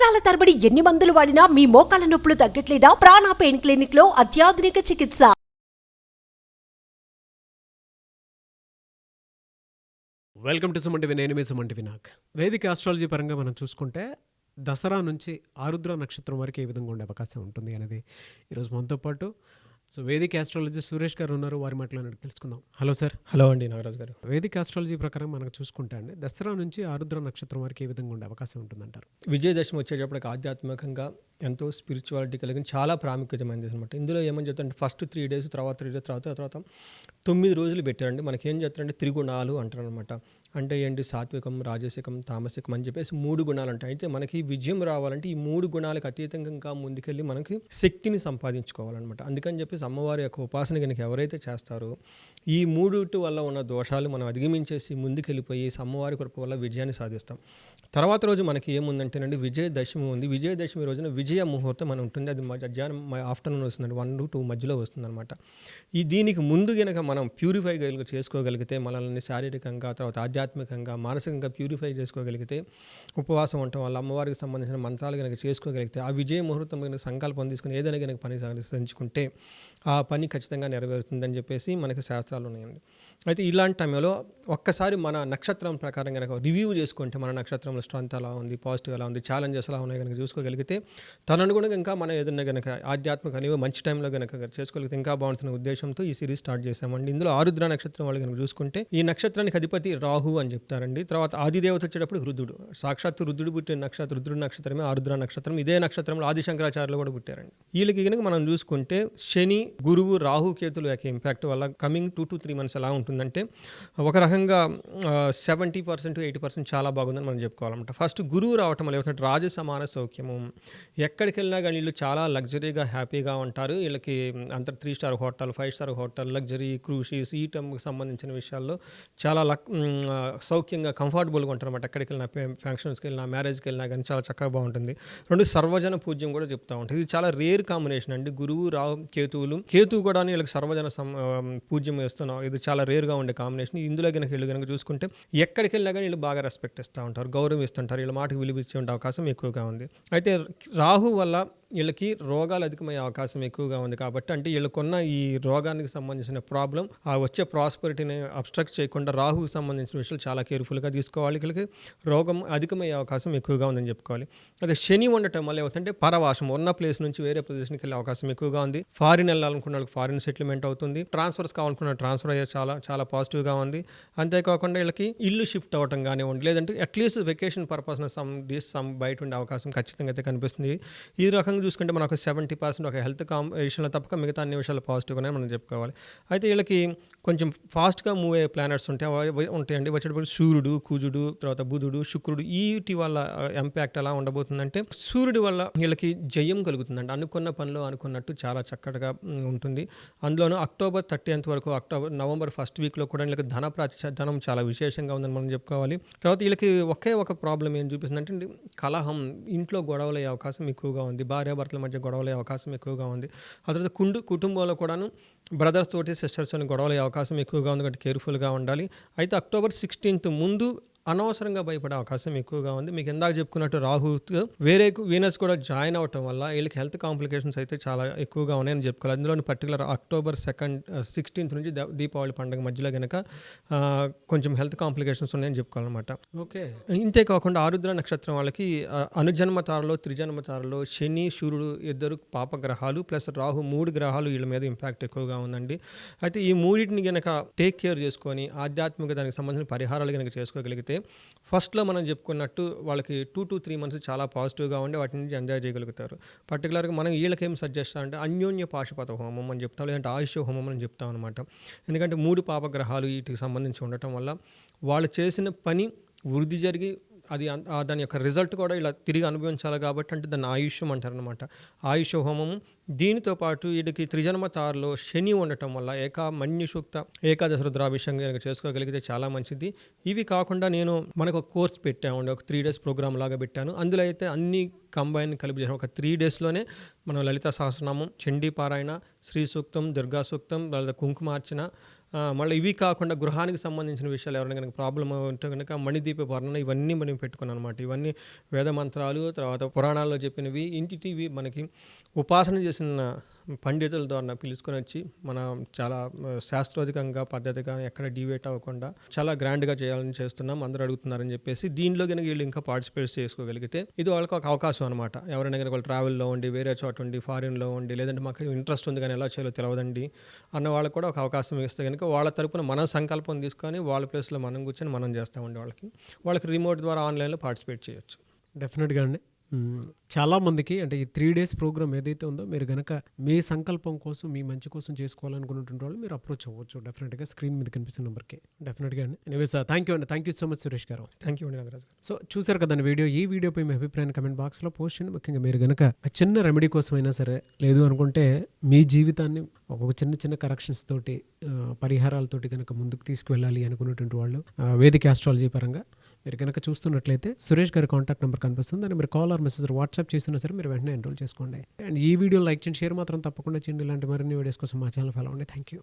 సంవత్సరాల తరబడి ఎన్ని మందులు వాడినా మీ మోకాల నొప్పులు తగ్గట్లేదా? ప్రాణ పెయిన్ క్లినిక్ లో అత్యాధునిక చికిత్స. Welcome to Suman TV. నేను మీ సుమంటి వినాయక్. వేదిక ఆస్ట్రాలజీ పరంగా మనం చూసుకుంటే దసరా నుంచి ఆరుద్ర నక్షత్రం వరకు ఏ విధంగా ఉండే అవకాశం ఉంటుంది అనేది ఈరోజు మనతో పాటు వేదిక ఆస్ట్రాలజీ సురేష్ గారు ఉన్నారు. వారి మాటలో తెలుసుకుందాం. Hello sir. హలో అండి నాగరాజు గారు. వేదిక ఆస్ట్రాలజీ ప్రకారం మనకు చూసుకుంటే అండి దసరా నుంచి ఆరుద్ర నక్షత్రం వరకు ఏ విధంగా ఉండే అవకాశం ఉంటుందంటారు? విజయదశమి వచ్చేటప్పటికి ఆధ్యాత్మికంగా ఎంతో స్పిరిచువాలిటీ కలిగిన చాలా ప్రాముఖ్యతమైనది అనమాట. ఇందులో ఏమని చెప్తారంటే ఫస్ట్ 3 days, తర్వాత 3 days, తర్వాత 9 రోజులు పెట్టారండి. మనకి ఏం చెప్తారంటే త్రిగుణాలు అంటారు అనమాట. అంటే ఏంటి, సాత్వికం, రాజసికం, తామసికం అని చెప్పేసి 3 గుణాలు ఉంటాయి. అయితే మనకి విజయం రావాలంటే ఈ 3 గుణాలకు అతీతంగా ముందుకెళ్ళి మనకి శక్తిని సంపాదించుకోవాలన్నమాట. అందుకని చెప్పేసి అమ్మవారి యొక్క ఉపాసన కనుక ఎవరైతే చేస్తారో ఈ 3 వల్ల ఉన్న దోషాలు మనం అధిగమించేసి ముందుకెళ్ళిపోయి అమ్మవారి కృప వల్ల విజయాన్ని సాధిస్తాం. తర్వాత రోజు మనకి ఏముందంటేనండి విజయదశమి ఉంది. విజయదశమి రోజున విజయ ముహూర్తం అని ఉంటుంది. అది మధ్యాహ్నం ఆఫ్టర్నూన్ వస్తుందండి, 1 to 2 మధ్యలో వస్తుంది అనమాట. దీనికి ముందు కనుక మనం ప్యూరిఫై చేసుకోగలిగితే మనల్ని శారీరకంగా, తర్వాత ఆధ్యాత్మికంగా, మానసికంగా ప్యూరిఫై చేసుకోగలిగితే, ఉపవాసం ఉండటం వల్ల అమ్మవారికి సంబంధించిన మంత్రాలు కనుక చేసుకోగలిగితే, ఆ విజయ ముహూర్తం కనుక సంకల్పం తీసుకుని ఏదైనా కనుక పని సాధించుకుంటే ఆ పని ఖచ్చితంగా నెరవేరుతుందని చెప్పేసి మనకి శాస్త్రాలు ఉన్నాయండి. అయితే ఇలాంటి టైంలో ఒక్కసారి మన నక్షత్రం ప్రకారం కనుక రివ్యూ చేసుకుంటే మన నక్షత్రంలో స్ట్రెంత్ ఎలా ఉంది, పాజిటివ్ ఎలా ఉంది, ఛాలెంజెస్ ఎలా ఉన్నాయి కనుక చూసుకోగలిగితే తదనుగుణంగా ఇంకా మనం ఏదైనా కనుక ఆధ్యాత్మిక అనేవి మంచి టైంలో కనుక చేసుకోగలిగితే ఇంకా బాగుంటున్న ఉద్దేశంతో ఈ సిరీస్ స్టార్ట్ చేశామండి. ఇందులో ఆరుద్ర నక్షత్రం వాళ్ళు కనుక చూసుకుంటే ఈ నక్షత్రానికి అధిపతి రాహు అని చెప్తారండి. తర్వాత ఆదిదేవత వచ్చేటప్పుడు రుద్రుడు, సాక్షాత్తు రుద్రుడు పుట్టిన నక్షత్రం, రుద్రుడు నక్షత్రమే ఆరుద్ర నక్షత్రం. ఇదే నక్షత్రంలో ఆది శంకరాచార్యులు కూడా పుట్టారండి. వీళ్ళకి కనుక మనం చూసుకుంటే శని, గురువు, రాహు, కేతుల యొక్క ఇంపాక్ట్ వల్ల కమింగ్ 2 to 3 months ఎలా ఉంటుందంటే ఒక రకంగా 70% to 80% చాలా బాగుందని మనం చెప్పుకోవాలన్నమాట. ఫస్ట్ గురువు రావటం వల్ల ఏమంటే రాజ సమాన సౌఖ్యము. ఎక్కడికి వెళ్ళినా కానీ వీళ్ళు చాలా లగ్జరీగా హ్యాపీగా ఉంటారు. వీళ్ళకి అంత 3 star hotel, 5 star hotel, luxury cruises, ఈ టైంకి సంబంధించిన విషయాల్లో చాలా సౌఖ్యంగా కంఫర్టబుల్గా ఉంటారు అనమాట. ఎక్కడికి వెళ్ళినా, ఫంక్షన్స్కి వెళ్ళినా, మ్యారేజ్కి వెళ్ళినా కానీ చాలా చక్కగా బాగుంటుంది. 2 సర్వజన పూజ్యం కూడా చెప్తూ ఉంటుంది. ఇది చాలా రేర్ కాంబినేషన్ అండి. గురువు, రాహు, కేతువు కూడా వీళ్ళకి సర్వజన పూజ్యం వేస్తున్నాం. ఇది చాలా రేర్గా ఉండే కాంబినేషన్. ఇందులో కనుక వీళ్ళు కనుక చూసుకుంటే ఎక్కడికి వెళ్ళినా కానీ వీళ్ళు బాగా రెస్పెక్ట్ ఇస్తూ ఉంటారు, గౌరవం ఇస్తుంటారు. వీళ్ళ మాటకు విలువిచ్చే అవకాశం ఎక్కువగా ఉంది. అయితే రాహు వల్ల వీళ్ళకి రోగాలు అధికమయ్యే అవకాశం ఎక్కువగా ఉంది. కాబట్టి అంటే వీళ్ళకున్న ఈ రోగానికి సంబంధించిన ప్రాబ్లం, ఆ వచ్చే ప్రాస్పరిటీని అబ్స్ట్రక్ట్ చేయకుండా రాహుకి సంబంధించిన విషయాలు చాలా కేర్ఫుల్గా తీసుకోవాలి. వీళ్ళకి రోగం అధికమయ్యే అవకాశం ఎక్కువగా ఉందని చెప్పుకోవాలి. అయితే శని ఉండటం వల్ల ఏమవుతుంటే పరవాసం, ఉన్న ప్లేస్ నుంచి వేరే ప్రదేశానికి వెళ్ళే అవకాశం ఎక్కువగా ఉంది. ఫారిన్ వెళ్ళాలనుకున్న వాళ్ళకి ఫారిన్ సెటిల్మెంట్ అవుతుంది. ట్రాన్స్ఫర్స్ కావాలనుకున్న ట్రాన్స్ఫర్ అయ్యే చాలా పాజిటివ్గా ఉంది. అంతేకాకుండా వీళ్ళకి ఇల్లు షిఫ్ట్ అవ్వటం కానివ్వండి, లేదంటే అట్లీస్ట్ వెకేషన్ పర్పస్ బయట ఉండే అవకాశం ఖచ్చితంగా అయితే కనిపిస్తుంది. ఈ రకంగా చూసుకుంటే మనకు 70% ఒక హెల్త్ విషయంలో తప్పక మిగతా అన్ని విషయాలు పాజిటివ్గానే మనం చెప్పుకోవాలి. అయితే వీళ్ళకి కొంచెం ఫాస్ట్గా మూవ్ అయ్యే ప్లానెట్స్ ఉంటాయండి. వచ్చేటప్పుడు సూర్యుడు, కుజుడు, తర్వాత బుధుడు, శుక్రుడు. వీటి వల్ల ఇంపాక్ట్ ఎలా ఉండబోతుందంటే సూర్యుడి వల్ల వీళ్ళకి జయం కలుగుతుందండి. అనుకున్న పనిలో అనుకున్నట్టు చాలా చక్కగా ఉంటుంది. అందులోనూ October 30th వరకు, November 1st weekలో కూడా వీళ్ళకి ధనం చాలా విశేషంగా ఉందని మనం చెప్పుకోవాలి. తర్వాత వీళ్ళకి ఒక ప్రాబ్లం ఏం చూపిస్తుందంటే కలహం, ఇంట్లో గొడవలు అయ్యే అవకాశం ఎక్కువగా ఉంది. భార్యాభర్తల మధ్య గొడవలు అయ్యే అవకాశం ఎక్కువగా ఉంది. ఆ తర్వాత కుటుంబంలో కూడాను బ్రదర్స్ తోటి, సిస్టర్స్ అని గొడవలు అయ్యే అవకాశం ఎక్కువగా ఉంది. కాబట్టి కేర్ఫుల్గా ఉండాలి. అయితే October 16th ముందు అనవసరంగా భయపడే అవకాశం ఎక్కువగా ఉంది. మీకు ఇందాక చెప్పుకున్నట్టు రాహు వేరే వీనస్ కూడా జాయిన్ అవటం వల్ల వీళ్ళకి హెల్త్ కాంప్లికేషన్స్ అయితే చాలా ఎక్కువగా ఉన్నాయని చెప్పుకోవాలి. అందులోని పర్టికులర్ October 16th నుంచి దీపావళి పండుగ మధ్యలో కనుక కొంచెం హెల్త్ కాంప్లికేషన్స్ ఉన్నాయని చెప్పుకోవాలన్నమాట. ఓకే. ఇంతేకాకుండా ఆరుద్ర నక్షత్రం వాళ్ళకి అనుజన్మ తారలో, త్రిజన్మ తారలో శని, సూర్యుడు ఇద్దరు పాపగ్రహాలు ప్లస్ రాహు 3 గ్రహాలు వీళ్ళ మీద ఇంపాక్ట్ ఎక్కువగా ఉందండి. అయితే ఈ మూడింటిని కనుక టేక్ కేర్ చేసుకొని ఆధ్యాత్మిక దానికి సంబంధించిన పరిహారాలు కనుక చేసుకోగలిగితే ఫస్ట్లో మనం చెప్పుకున్నట్టు వాళ్ళకి 2 to 3 months చాలా పాజిటివ్గా ఉండి వాటి నుంచి ఎంజాయ్ చేయగలుగుతారు. పర్టికులర్గా మనం వీళ్ళకేం సజెస్ట్ అంటే అన్యోన్య పాశుపత హోమం అని చెప్తాం, లేదంటే ఆయుష్ హోమం అని చెప్తాం అనమాట. ఎందుకంటే 3 పాపగ్రహాలు వీటికి సంబంధించి ఉండటం వల్ల వాళ్ళు చేసిన పని వృద్ధి జరిగి అది దాని యొక్క రిజల్ట్ కూడా ఇలా తిరిగి అనుభవించాలి. కాబట్టి అంటే దాన్ని ఆయుష్యం అంటారనమాట. ఆయుష్ హోమము. దీనితో పాటు వీటికి త్రిజన్మ తారలో శని ఉండటం వల్ల మన్యుసూక్త ఏకాదశ రుద్రాభిషేకం కనుక చేసుకోగలిగితే చాలా మంచిది. ఇవి కాకుండా నేను మనకు ఒక కోర్స్ పెట్టామండి, ఒక 3 days ప్రోగ్రామ్ లాగా పెట్టాను. అందులో అయితే అన్ని కంబైన్ కలిపి చేసాం. ఒక 3 daysలోనే మనం లలిత సహస్రనామం, చండీ పారాయణ, శ్రీ సూక్తం, దుర్గా సూక్తం, లేదా కుంకుమార్చన, మళ్ళీ ఇవి కాకుండా గృహానికి సంబంధించిన విషయాలు ఎవరైనా కనుక ప్రాబ్లం ఉంటే కనుక మణిదీప వర్ణన ఇవన్నీ మనం పెట్టుకున్నాం అనమాట. ఇవన్నీ వేద మంత్రాలు, తర్వాత పురాణాల్లో చెప్పినవి, ఇంటివి మనకి ఉపాసన చేసిన పండితుల ద్వారా పిలుచుకొని వచ్చి మనం చాలా శాస్త్రోధికంగా పద్ధతిగా ఎక్కడ డివేట్ అవ్వకుండా చాలా గ్రాండ్గా చేయాలని చేస్తున్నాం. అందరూ అడుగుతున్నారని చెప్పేసి దీనిలో కనుక వీళ్ళు ఇంకా పార్టిసిపేట్ చేసుకోగలిగితే ఇది వాళ్ళకి ఒక అవకాశం అనమాట. ఎవరైనా కనుక వాళ్ళు ట్రావెల్లో ఉండి, వేరే చోట ఉండి, ఫారిన్లో ఉండి, లేదంటే మాకు ఇంట్రెస్ట్ ఉంది కానీ ఎలా చేయాలో తెలియదండి అన్న వాళ్ళకి కూడా ఒక అవకాశం ఇస్తే కనుక వాళ్ళ తరపున మనం సంకల్పం తీసుకొని వాళ్ళ ప్లేస్లో మనం కూర్చొని మనం చేస్తామండి. వాళ్ళకి రిమోట్ ద్వారా ఆన్లైన్లో పార్టిసిపేట్ చేయొచ్చు. డెఫినెట్గా అండి. చాలామందికి అంటే ఈ 3 days ప్రోగ్రామ్ ఏదైతే ఉందో మీరు కనుక మీ సంకల్పం కోసం, మీ మంచి కోసం చేసుకోవాలనుకున్నటువంటి వాళ్ళు మీరు అప్రోచ్ అవ్వచ్చు డెఫినెట్గా స్క్రీన్ మీద కనిపిస్తున్న నెంబర్కి. డెఫినెట్గా అండి. ఎనీవేస్ థ్యాంక్ యూ అండి. Thank you so much Suresh garu. Thank you అండి నాగరాజు గారు. సో చూసారు కదండి వీడియో. ఈ వీడియోపై మీ అభిప్రాయాన్ని కమెంట్ బాక్స్లో పోస్ట్ చేయండి. ముఖ్యంగా మీరు కనుక చిన్న రెమెడీ కోసమైనా సరే, లేదు అనుకుంటే మీ జీవితాన్ని ఒక చిన్న కరెక్షన్స్ తోటి, పరిహారాలతోటి కనుక ముందుకు తీసుకువెళ్ళాలి అనుకున్నటువంటి వాళ్ళు వేదిక ఆస్ట్రాలజీ పరంగా మీరు కనుక చూస్తున్నట్లయితే సురేష్ గారి కాంటాక్ట్ నెంబర్ కనిపిస్తుంది. దాన్ని మీరు కాల్ ఆర్ మెసేజ్ వాట్సాప్ చేసినా సరే మీరు వెంటనే ఎన్రోల్ చేసుకోండి. అండ్ ఈ వీడియో లైక్ చేయండి, షేర్ మాత్రం తప్పకుండా చేయండి. ఇలాంటి మరిన్ని వీడియోస్ కోసం మా ఛానల్ ఫాలో అవ్వండి. Thank you.